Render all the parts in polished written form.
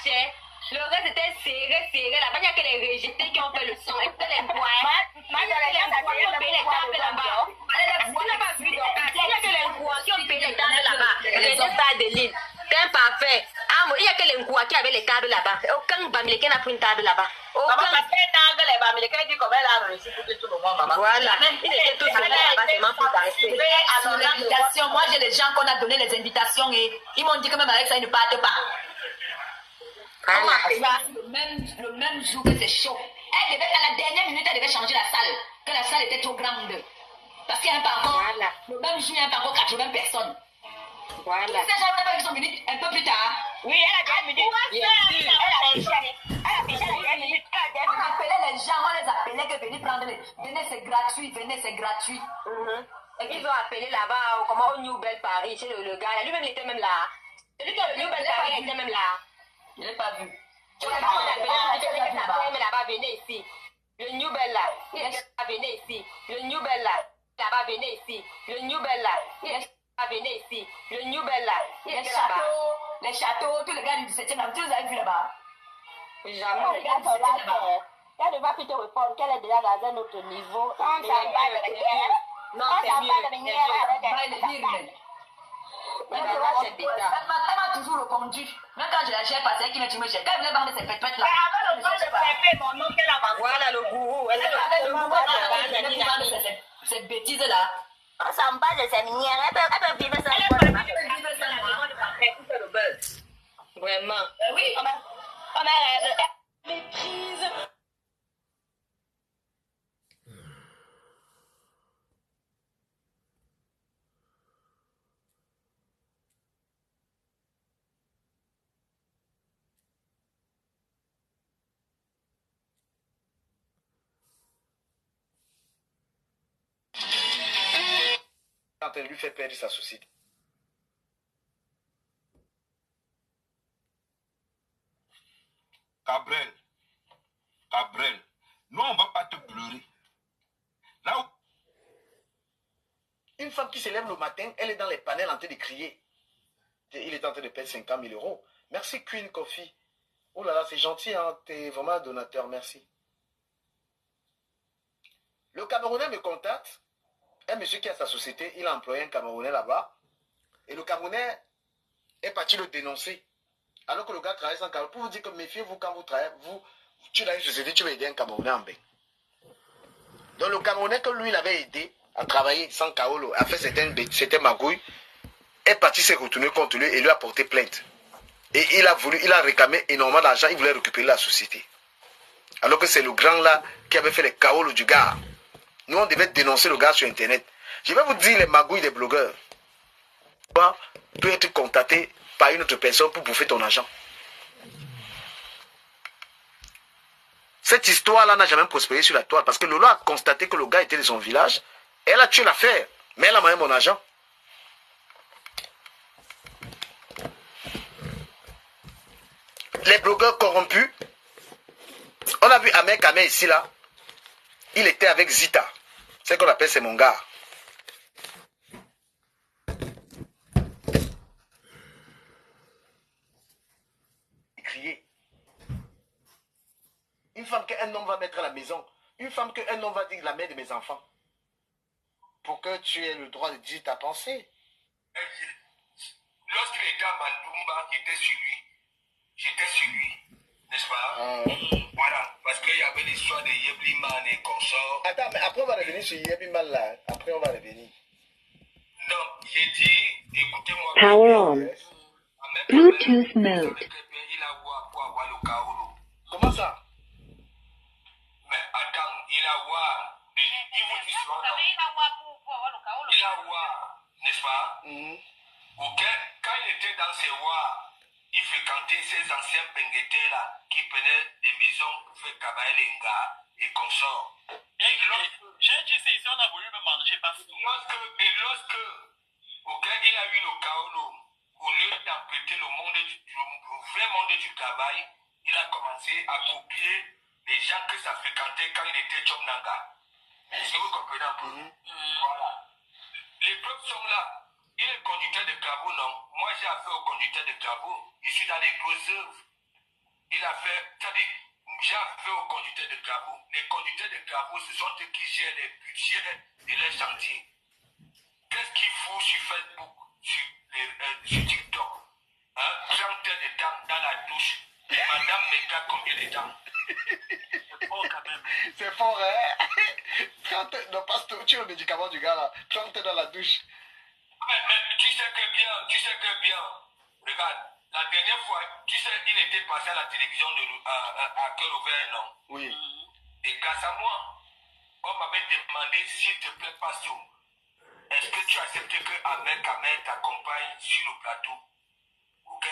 marchait. Le reste était serré là-bas. Il n'y a que les rejetés qui ont fait le son. Et puis les bois. Il y a que les bois qui ont payé les tables là-bas. Il n'y a que les bois qui ont payé les tables là-bas. Les stars de l'île. C'est parfait. Il n'y a que les bois qui avaient les tables là-bas. Aucun Bamileke n'a pris une table là-bas. Voilà. Il était tout seul là-bas, seulement pour danser. Sur l'invitation, moi j'ai les gens qu'on a donné les invitations et ils m'ont dit que même avec ça, ils ne partent pas. Le même jour que c'est chaud. Elle devait, à la dernière minute, elle devait changer la salle. Que la salle était trop grande. Parce qu'il y a un parcours. Voilà. Le même jour, il y a un parcours 80 personnes. Voilà. Ces gens-là qui sont venus un peu plus tard. Oui, elle a bien minutes. Elle a déjà minutes. On appelait les gens, on les appelait que venez prendre les. Venez, c'est gratuit, venez, c'est gratuit. Ils ont appelé là-bas, comment, au New Bell Paris, chez le gars. Lui-même, il était même là. Celui qui a New Bell Paris, il était même là. Je n'ai pas vu. On appelé là-bas, venez ici. Le New Bell là. Venez ici. Le New Bell là. Là-bas, venez ici. Le New Bell là. Venez ici. Le New Bell là. Les châteaux, tous les gars du 17e, tu les as vus là-bas? Jamais. Elle ne va plus te répondre qu'elle est déjà dans un autre niveau. On s'en va de non, c'est mieux. Elle m'a toujours répondu. Même quand je la gère, parce qu'elle me dit, quand elle venait vendre ses pètes là. Voilà le gourou. Elle est cette bêtise là. On s'en bat de ses minières. Elle peut vivre sans vraiment. Oui, on a méprise. Quand elle lui fait perdre sa société. Cabrel, nous on va pas te pleurer. Là où... Une femme qui se lève le matin, elle est dans les panels en train de crier. Il est en train de perdre 50 000 euros. Merci Queen Coffee. Oh là là, c'est gentil, hein? T'es vraiment un donateur, merci. Le Camerounais me contacte. Un monsieur qui a sa société, il a employé un Camerounais là-bas. Et le Camerounais est parti le dénoncer. Alors que le gars travaille sans Camerounais. Pour vous dire que méfiez-vous quand vous travaillez, tu as une société, tu vas aider un Camerounais en bain. Donc le Camerounais que lui, il avait aidé à travailler sans Kaolo, a fait c'était magouille, est parti se retourner contre lui et lui a porté plainte. Et il a réclamé énormément d'argent, il voulait récupérer la société. Alors que c'est le grand là qui avait fait les Kaolo du gars. Nous, on devait dénoncer le gars sur Internet. Je vais vous dire les magouilles des blogueurs. Tu peux être contacté par une autre personne pour bouffer ton argent. Cette histoire-là n'a jamais prospéré sur la toile parce que Lolo a constaté que le gars était de son village. Elle a tué l'affaire, mais elle a mangé mon argent. Les blogueurs corrompus. On a vu Ahmed Kamé ici là. Il était avec Zita. C'est qu'on appelle c'est mon gars. Crier. Une femme qu'un homme va mettre à la maison. Une femme qu'un homme va dire la mère de mes enfants. Pour que tu aies le droit de dire ta pensée. Lorsqu'il était à Mandumba, j'étais sur lui, n'est-ce pas? Voilà, parce qu'il y avait l'histoire de Yebliman et consorts. Attends, mais après on va revenir sur Yebliman là. Après on va revenir. Non, j'ai dit, écoutez-moi. Power on. Bluetooth mode. Il a voir pour avoir le Kaolo. Comment ça? Mais attends, il a voir. Il vous dit souvent, non? Il a voir, n'est-ce pas? Ok, quand il était dans ses voies, il fréquentait ces anciens penguetés là qui prenaient des maisons pour faire cabaret les gars et consorts. J'ai dit c'est ici, on a voulu me manger parce que... Lorsque ok, il a eu le Kaolo, au lieu d'apprêter le vrai monde du travail, il a commencé à copier les gens que ça fréquentait quand il était Chomnanga. Est-ce que vous comprenez un peu? Voilà. Les preuves sont là. Il est conducteur de travaux, non? Moi, j'ai affaire au conducteur de travaux. Je suis dans les grosses œuvres. il a fait, c'est-à-dire, j'ai affaire aux conducteurs de travaux. Les conducteurs de travaux, ce sont eux qui gèrent les budgets de leurs chantiers. Qu'est-ce qu'ils font sur Facebook, sur TikTok? 30 heures de temps dans la douche. Madame Meka, combien de temps? C'est fort quand même. C'est fort, hein? 30 heures, non, pas tu le médicament du gars là. 30 heures dans la douche. Mais tu sais que bien, regarde, la dernière fois, tu sais, il était passé à la télévision à cœur ouvert, non? Oui. Et grâce à moi, on m'avait demandé, s'il te plaît, Pasteur, est-ce que tu acceptes que Ahmed Kamer t'accompagne sur le plateau? Ok?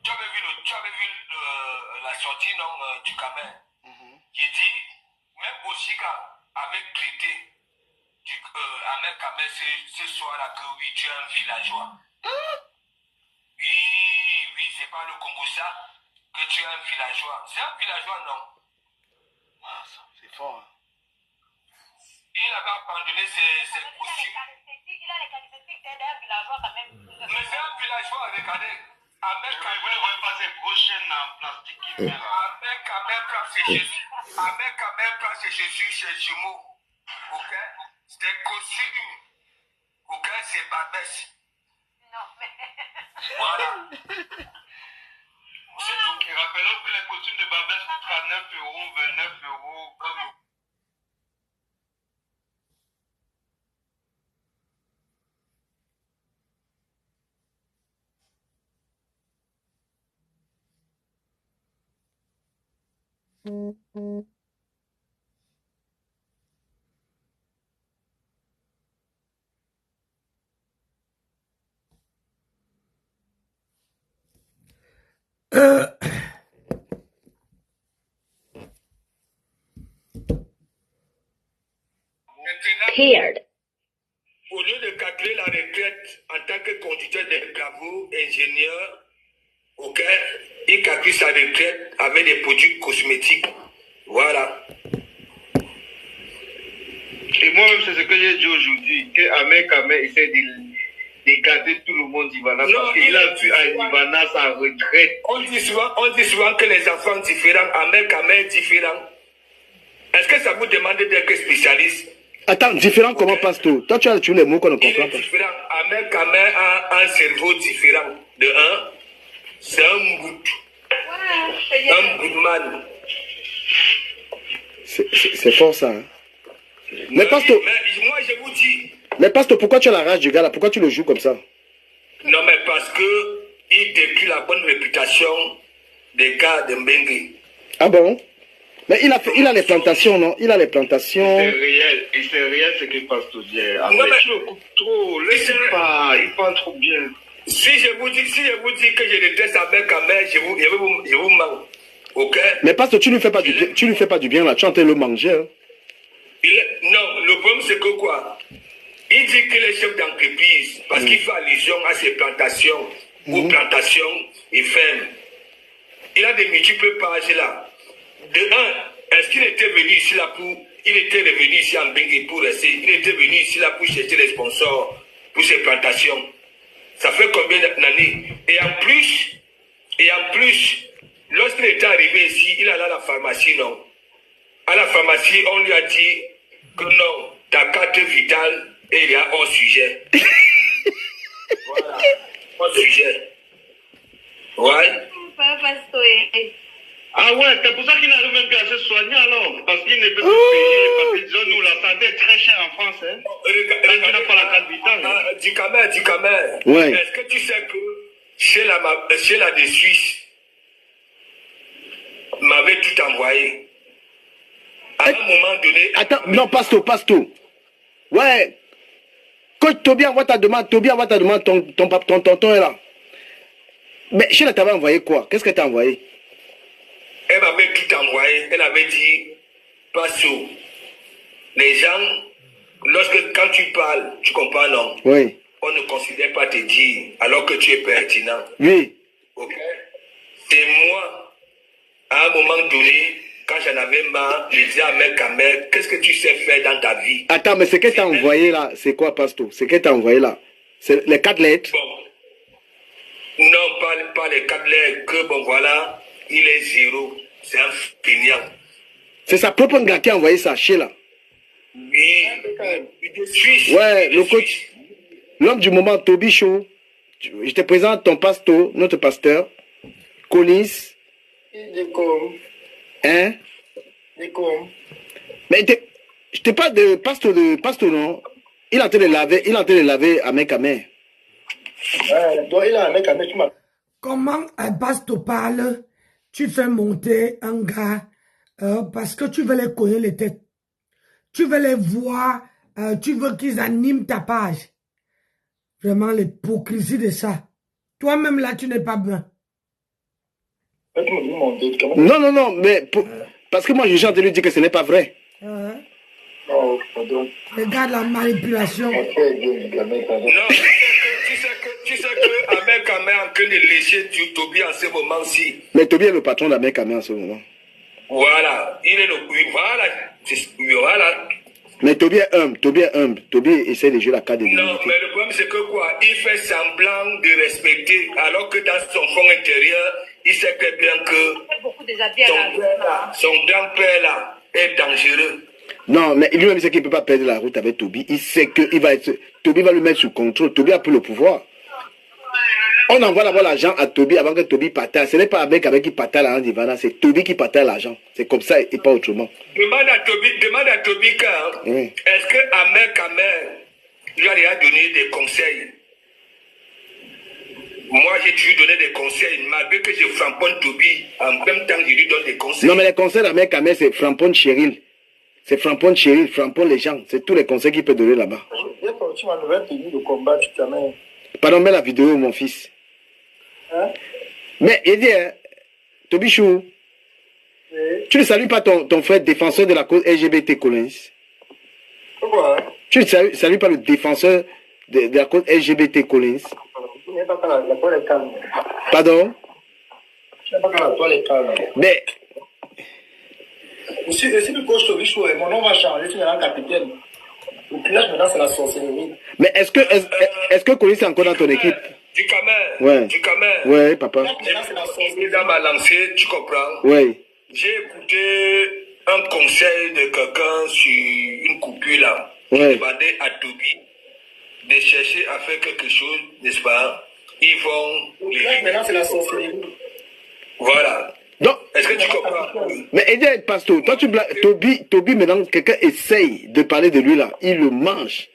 Tu avais vu la sortie, non, du Kamer? J'ai dit, même Osika avait traité Ahmed Kamer ce soir-là que oui, tu es un villageois. Oui, c'est pas le Congo ça, que tu es un villageois. C'est un villageois, non? Ah, c'est fort, hein? Il avait abandonné ses costumes. Il a les caractéristiques d'un villageois quand même. Mais c'est un villageois, regardez. Ahmed Vous voulez passer prochaine en plastique qui fait là. Ahmed Kamer prend ses chaussures. Ahmed Kamer prend ses chaussures chez Jumeau. Ok? C'est costume. Ok? C'est Babès. Non, mais. Voilà. C'est tout. Et rappelons que les costumes de Babès coûtent à 9 €, 29 €, comme. Paired. Au lieu de calculer la retraite en tant que conducteur de travaux, ingénieur, ok, il calcule sa retraite avec des produits cosmétiques. Voilà. Et moi-même, c'est ce que j'ai dit aujourd'hui, que Ahmed Kamer essaie de garder tout le monde d'Ivana, parce qu'il a vu à Ivana sa retraite. On dit souvent que les enfants différents, Ahmed Kamer différent. Est-ce que ça vous demande d'être spécialiste? Attends, différent comment passe-t-il? Toi, tu as les mots qu'on ne comprend pas. Différent. Ahmed Kamer a un cerveau différent. De un, c'est un mbout. Un boutman. C'est fort ça. Hein? Mais Pasteur, moi je vous dis. Mais Pasteur, pourquoi tu as la rage du gars là? Pourquoi tu le joues comme ça? Non, mais parce que il décrit la bonne réputation des gars de Mbengue. Ah bon? Mais il a les plantations, non? Il a les plantations. C'est réel. Et c'est réel ce qu'il passe tout bien. Après, tu le coupes trop. Laisse-le pas. Il parle trop bien. Si je vous dis que je déteste avec Kamer, je vous mens. Ok? Mais Pasteur, tu lui fais pas du bien là. Tu es en train de le manger. Hein? Non, le problème c'est que quoi? Il dit qu'il est chef d'entreprise parce qu'il fait allusion à ses plantations. Aux plantations, il ferme. Il a des multiples pages là. De un, est-ce qu'il était venu ici là il était revenu ici en Bengue pour rester, il était venu ici là pour chercher les sponsors pour ses plantations. Ça fait combien d'années? Et en plus, lorsqu'il était arrivé ici, il allait à la pharmacie, non? À la pharmacie, on lui a dit que non, ta carte vitale, et il y a un sujet. Voilà, un sujet. Ouais. Ah ouais, c'est pour ça qu'il n'arrive même plus à se soigner alors. Parce qu'il ne peut plus payer. Parce que disons, nous, la santé est très chère en France. Hein. Quand tu n'as pas la carte vitale. Dikamer. Ouais. Est-ce que tu sais que chez la de Suisse, m'avait tout envoyé. À un moment donné. Attends, non, Pasteur. Ouais. Coach Tobias envoie ta demande, ton tonton est là. Mais Sheila t'avait envoyé quoi? Qu'est-ce qu'elle t'a envoyé? Elle m'avait tout envoyé. Elle avait dit, Passo, les gens, quand tu parles, tu comprends, non? Oui. On ne considère pas te dire, alors que tu es pertinent. Oui. Ok? C'est moi, à un moment donné, quand j'en avais marre, je disais à mes Kamer, qu'est-ce que tu sais faire dans ta vie? Attends, mais ce qu'elle t'a envoyé là, c'est quoi, Pasteur? Ce qu'elle t'a envoyé là? C'est les 4 lettres? Bon. Non, pas les 4 lettres, que bon voilà, il est 0. C'est un feignant. C'est sa propre gars qui a envoyé ça chez là. Oui, de Suisse. Ouais, le coach, l'homme du moment, Toby Show. Je te présente ton pasteur, notre pasteur, Collins. Hein? Mais je te parle de pasteur, non? Il est en train de laver à main à main. Comment un pasteur parle, tu fais monter un gars parce que tu veux les cogner les têtes. Tu veux les voir, tu veux qu'ils animent ta page. Vraiment l'hypocrisie de ça. Toi-même là, tu n'es pas bien. Non, mais parce que moi je suis en train de lui dire que ce n'est pas vrai. Regarde la manipulation. Non, tu sais que Ahmed Kamé est en train de lécher Toby en ce moment-ci. Mais Toby est le patron d'Ahmed Kamé en ce moment. Voilà, il est le... Voilà. Mais Toby est humble, Toby essaie de jouer la carte de l'unité. Non, mais le problème c'est que quoi, il fait semblant de respecter, alors que dans son fond intérieur, il sait très bien que son grand-père là est dangereux. Non, mais lui-même sait qu'il ne peut pas perdre la route avec Toby. Il sait que Toby va le mettre sous contrôle. Toby a pris le pouvoir. On envoie d'abord l'argent à Toby avant que Toby partage. Ce n'est pas avec qui partage l'argent d'Ivana, c'est Toby qui partage l'argent. C'est comme ça et pas autrement. Demande à Toby quand, oui. Est-ce que Ahmed Kamé lui a déjà donné des conseils? Moi, j'ai toujours donné des conseils, malgré que je framponne Toby, en même temps, je lui donne des conseils. Non, mais les conseils d'Ahmed Kamé, c'est framponne Cheryl. C'est framponne Cheryl, framponne les gens. C'est tous les conseils qu'il peut donner là-bas. Pardon, mets la vidéo, mon fils. Hein? Mais, il dit, Toby Chou, oui. Tu ne salues pas ton frère défenseur de la cause LGBT Collins? Pourquoi? Tu ne salues pas le défenseur de la cause LGBT Collins? Pardon? Mais... Si le coach Toby Chou, mon nom va changer, tu seras capitaine. Le pilote maintenant c'est la sorcellerie. Mais est-ce que Collins est encore dans ton équipe? Du Camer. Ouais. Du Camer. Ouais, papa. Il m'a lancé, tu comprends? Oui. J'ai écouté un conseil de quelqu'un sur une coupure là. Ouais. J'ai demandé à Toby de chercher à faire quelque chose, n'est-ce pas? Ils vont. Maintenant c'est la sorcellerie. Voilà. Donc, est-ce que tu comprends? Mais Edith, pasteur, toi tu Toby maintenant, quelqu'un essaye de parler de lui là, il le mange.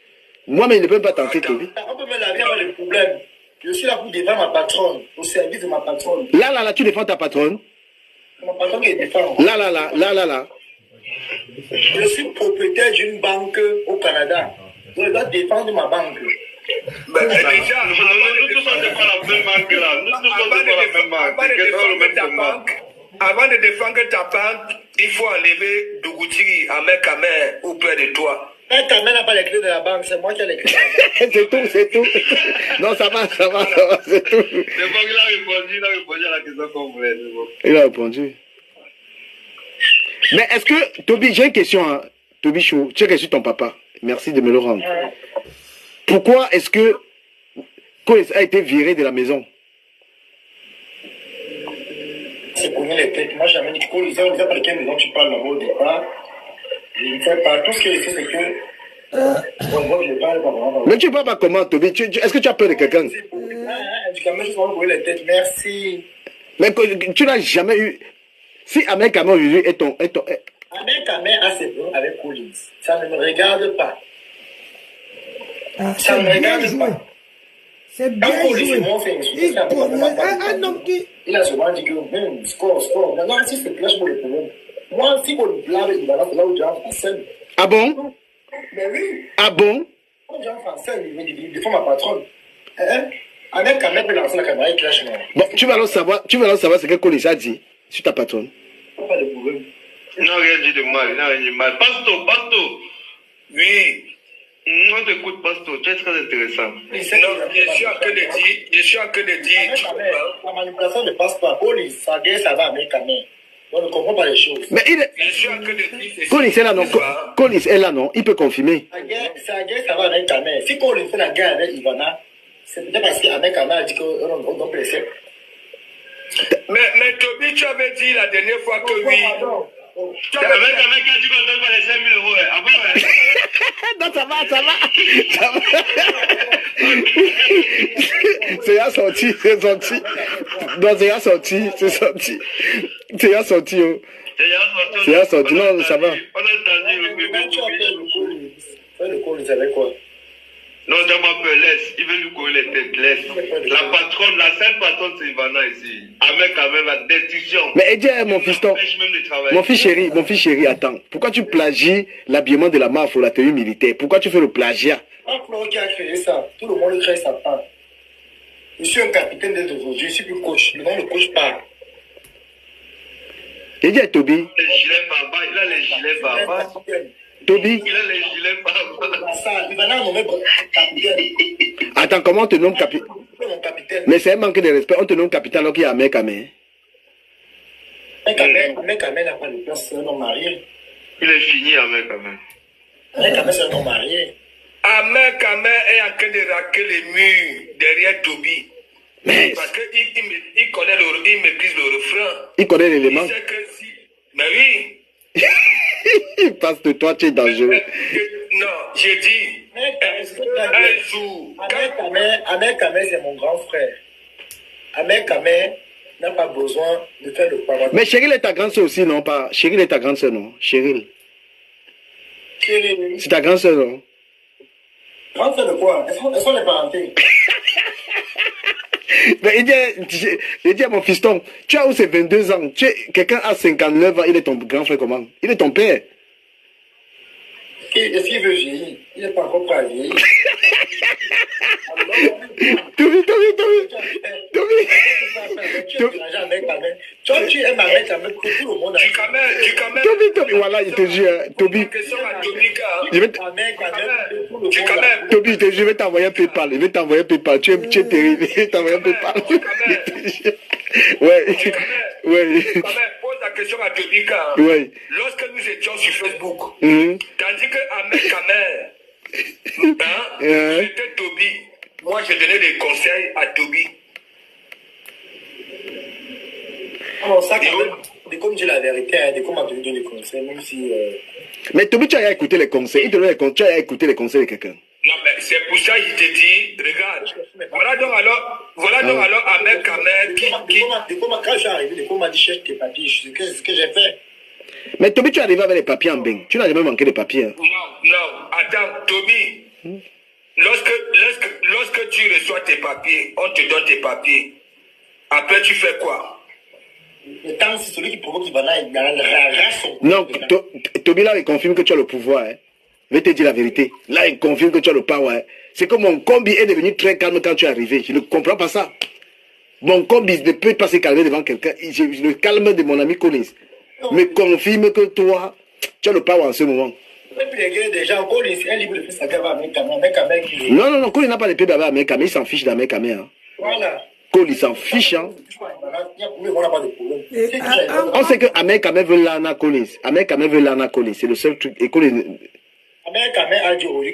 Moi, mais il ne peut pas tenter Toby. On peut me laver avec le problème. Je suis là pour défendre ma patronne, au service de ma patronne. Là, tu défends ta patronne? Ma patronne qui défend. Là. Je suis propriétaire d'une banque au Canada. Je dois défendre ma banque. Mais déjà, avant de défendre ta banque, il faut enlever Dougoutiri à Mekame auprès de toi. Mekame n'a pas les clés de la banque, c'est moi qui ai les clés. C'est tout. Non, ça va, c'est tout. C'est bon, il a répondu à la question qu'on voulait. Il a répondu. Mais est-ce que, Toby, j'ai une question, hein. Toby Chou, tu as reçu ton papa. Merci de me le rendre. Pourquoi est-ce que Collins a été viré de la maison? C'est connu les têtes. Moi, j'avais dit Collins, on ne sait pas de quelle maison tu parles là-bas au départ. Je ne sais pas. Tout ce que je sais, c'est que. Moi, je parle pas vraiment. Mais tu ne parles pas comment, Toby? Est-ce que tu as peur de quelqu'un? Du Cameroun, je vais les têtes. Merci. Mais tu n'as jamais eu. Si Ahmed Kamé aujourd'hui est ton. Ahmed Kamé a ses problèmes avec Collins. Ça ne me regarde pas. Ça ne me regarde pas. C'est bien joué. Il a souvent dit que score. Maintenant, si c'est clash pour le problème. Moi, si on blâme, il va là où j'ai en français. Ah bon? Mais oui. Ah bon? Quand j'ai en français, il défend ma patronne. Ahmed Kamé peut lancer la caméra et clash. Bon, tu vas alors savoir ce que Collins a dit sur ta patronne. Pas de problème. Il n'a rien dit de mal, Pasto. Oui. On t'écoute, Pasto, tu es très intéressant. Non, je suis en train de dire. La manipulation ne passe pas. Collins, ça va avec Kamé. On ne comprend pas les choses. Mais je suis en train de dire. Collins est là, non? Collins est là, non? Il peut confirmer. Ça va avec Kamé. Si Collins fait la guerre avec Ivana, C'est peut-être parce qu'Ahmed Kamel a dit qu'on doit blesser. Mais Toby, tu avais dit la dernière fois que oui. Tu avais dit qu'on donne pas les 5 000 euros. Non, ça va. C'est sorti. Non, c'est sorti. Non, ça va. On a entendu le bébé. Tu as le col, ils avaient quoi? Non, d'abord, laisse. Il veut lui couler les têtes, laisse. La patronne, la seule patronne, c'est Ivana ici. Avec quand même la destruction. Mais dis mon fiston, mon fils chéri, attends. Pourquoi tu plagies l'habillement de la MAF ou la tenue militaire? Pourquoi tu fais le plagiat? Un Flo qui a créé ça. Tout le monde crée sa part. Je suis un capitaine de aujourd'hui. Je suis plus coach. Maintenant, le coach part. Et dis à Toby. Il a les gilets barbas. Toby. Il a les gilets barbas. Attends, comment on te nomme capitaine? Mais c'est un manque de respect. On te nomme capitaine alors qu'il y a un mec à main. Un mec à main n'a pas de place, c'est un homme marié. Il est fini avec quand même. Un mec à main, c'est un homme marié. Ahmed Kamel est en train de raquer les murs derrière Toby. Mais... Parce qu'il connaît il maîtrise le refrain. Il connaît l'élément. Il sait que si... Mais oui. Parce que toi, tu es dangereux. Non, j'ai dit. Un jour. Ahmed Kamel, c'est mon grand frère. Ahmed Kamel n'a pas besoin de faire le parole. Mais Cheryl est ta grande soeur aussi, non? Pas Cheryl est ta grande soeur, non? Cheryl. C'est ta grande soeur, non? Grande soeur de quoi? Elles sont les parentés. Mais il dit à mon fiston, tu as où c'est 22 ans, quelqu'un a 59 ans, il est ton grand frère comment? Il est ton père. Est-ce qu'il veut vieillir? Il n'est pas encore prêt à vieillir. Toby. Tu aimes Ahmed Kamel pour tout le monde. Toby, voilà, il te dit, Toby. Toby, je vais t'envoyer un PayPal. Tu es terrible. Je vais t'envoyer un PayPal. Ouais. Pose la question à Toby. Ouais. Lorsque nous étions sur Facebook, tandis que Ahmed Kamel, c'était Toby. Moi, je donnais des conseils à Toby. Alors, ça, quand même, comme je dis la vérité, comme m'a donné des conseils, même si. Mais Toby, tu as écouté les conseils. Il te donne les conseils. Tu as écouté les conseils de quelqu'un. Non, mais c'est pour ça que je te dis, regarde. Voilà donc alors Ahmed Kamel qui. Quand je suis arrivé, on m'a dit cherche tes papiers. Ce que j'ai fait. Mais Toby, tu es arrivé avec les papiers en bain. Tu n'as jamais manqué de papiers. Hein. Non, attends, Toby. Lorsque tu reçois tes papiers, on te donne tes papiers. Après, tu fais quoi? Le temps, c'est celui qui provoque Ivana, il a son. Non, Toby, là, il confirme que tu as le pouvoir. Hein. Je vais te dire la vérité. Là, il confirme que tu as le pouvoir. Hein. C'est que mon combi est devenu très calme quand tu es arrivé. Je ne comprends pas ça. Mon combi ne peut pas se calmer devant quelqu'un. Le calme de mon ami Collins me confirme que toi, tu as le pouvoir en ce moment. Non, Collins n'a pas d'épée d'Ahmed Kamel, mais il s'en fiche d'Ahmed Kamel. Hein. Voilà. Collins s'en fiche. Hein. On sait que Ahmed Kamel veut l'Anna Collins. Ahmed Kamel veut l'Anna Collins. C'est le seul truc. Et Collins... Ahmed Kamel a dit aujourd'hui